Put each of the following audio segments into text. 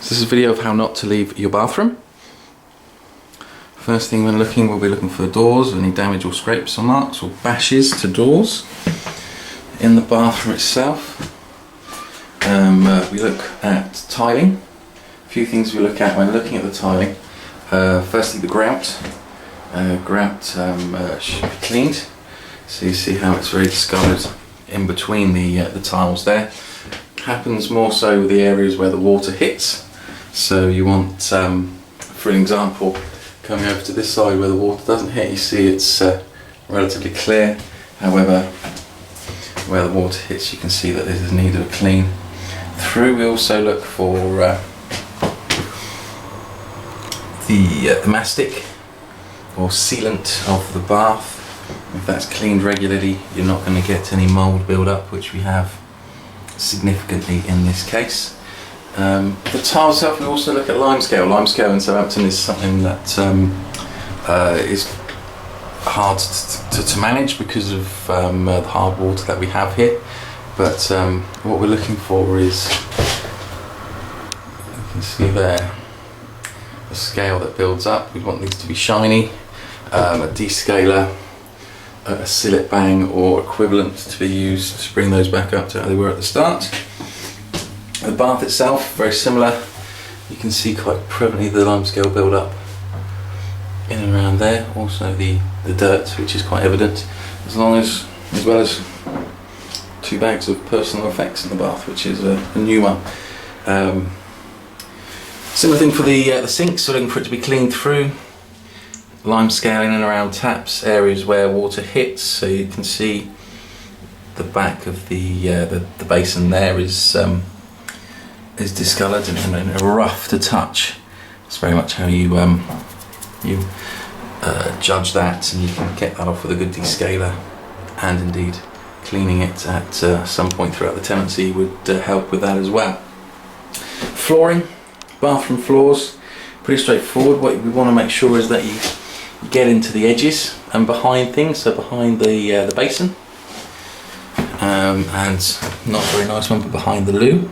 So this is a video of how not to leave your bathroom. First thing we'll be looking for doors, any damage or scrapes or marks or bashes to doors in the bathroom itself. We look at tiling. A few things we look at when looking at the tiling. Firstly, the grout. Grout should be cleaned. So you see how it's very discoloured in between the tiles there. Happens more so with the areas where the water hits. So you want, for an example, coming over to this side where the water doesn't hit, you see it's relatively clear. However, where the water hits, you can see that this is needed a clean through. We also look for the mastic or sealant of the bath. If that's cleaned regularly, you're not going to get any mould build up, which we have significantly in this case. The tile itself, we also look at limescale. Limescale in Southampton is something that is hard to manage because of the hard water that we have here. But what we're looking for is, you can see there, the scale that builds up. We want these to be shiny. A descaler, a sillet bang or equivalent to be used to bring those back up to how they were at the start. The bath itself, very similar. You can see quite prevalently the limescale build up in and around there. Also the dirt, which is quite evident, as well as 2 bags of personal effects in the bath, which is a new one. Similar thing for the sinks, so looking for it to be cleaned through. Limescale in and around taps, areas where water hits, so you can see the back of the basin there is discoloured and rough to touch. It's very much how you judge that, and you can get that off with a good descaler, and indeed cleaning it at some point throughout the tenancy would help with that as well. Flooring, bathroom floors, pretty straightforward. What we want to make sure is that you get into the edges and behind things, so behind the basin, and not a very nice one, but behind the loo,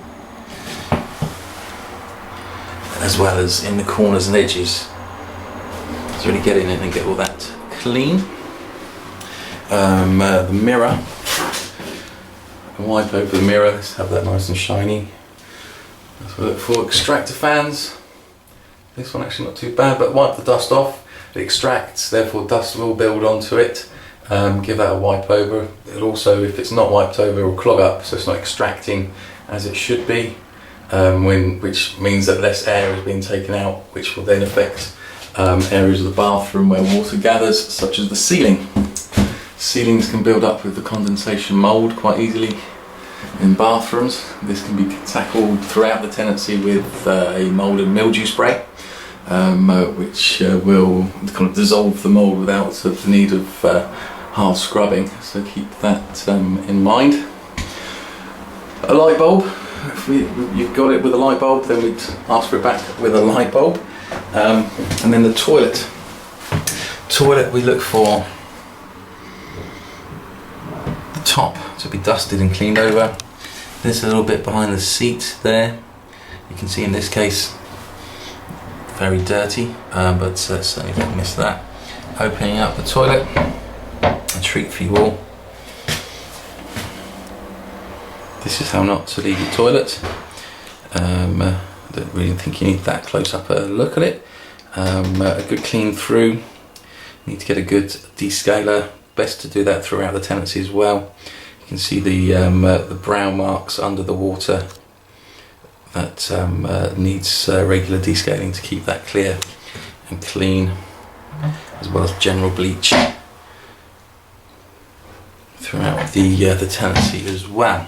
as well as in the corners and edges. So really get in it and get all that clean. The mirror, wipe over the mirror, let's have that nice and shiny. That's what I look for. Extractor fans, this one actually not too bad, but wipe the dust off. It extracts, therefore dust will build onto it. Give that a wipe over. It'll also, if it's not wiped over, it will clog up, so it's not extracting as it should be, which means that less air is being taken out, which will then affect areas of the bathroom where water gathers, such as the ceiling. Ceilings can build up with the condensation mould quite easily in bathrooms. This can be tackled throughout the tenancy with a mould and mildew spray. Which will kind of dissolve the mould without the need of hard scrubbing, so keep that in mind. A light bulb, if you've got it with a light bulb, then we'd ask for it back with a light bulb. And then the toilet. Toilet, we look for the top to be dusted and cleaned over. There's a little bit behind the seat there. You can see in this case very dirty, but certainly don't miss that. Opening up the toilet, a treat for you all. This is how not to leave your toilet. Don't really think you need that close up a look at it. A good clean through. You need to get a good descaler. Best to do that throughout the tenancy as well. You can see the brown marks under the water. That needs regular descaling to keep that clear and clean, as well as general bleach throughout the tenancy as well.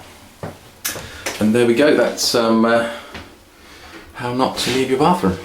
And there we go, that's how not to leave your bathroom.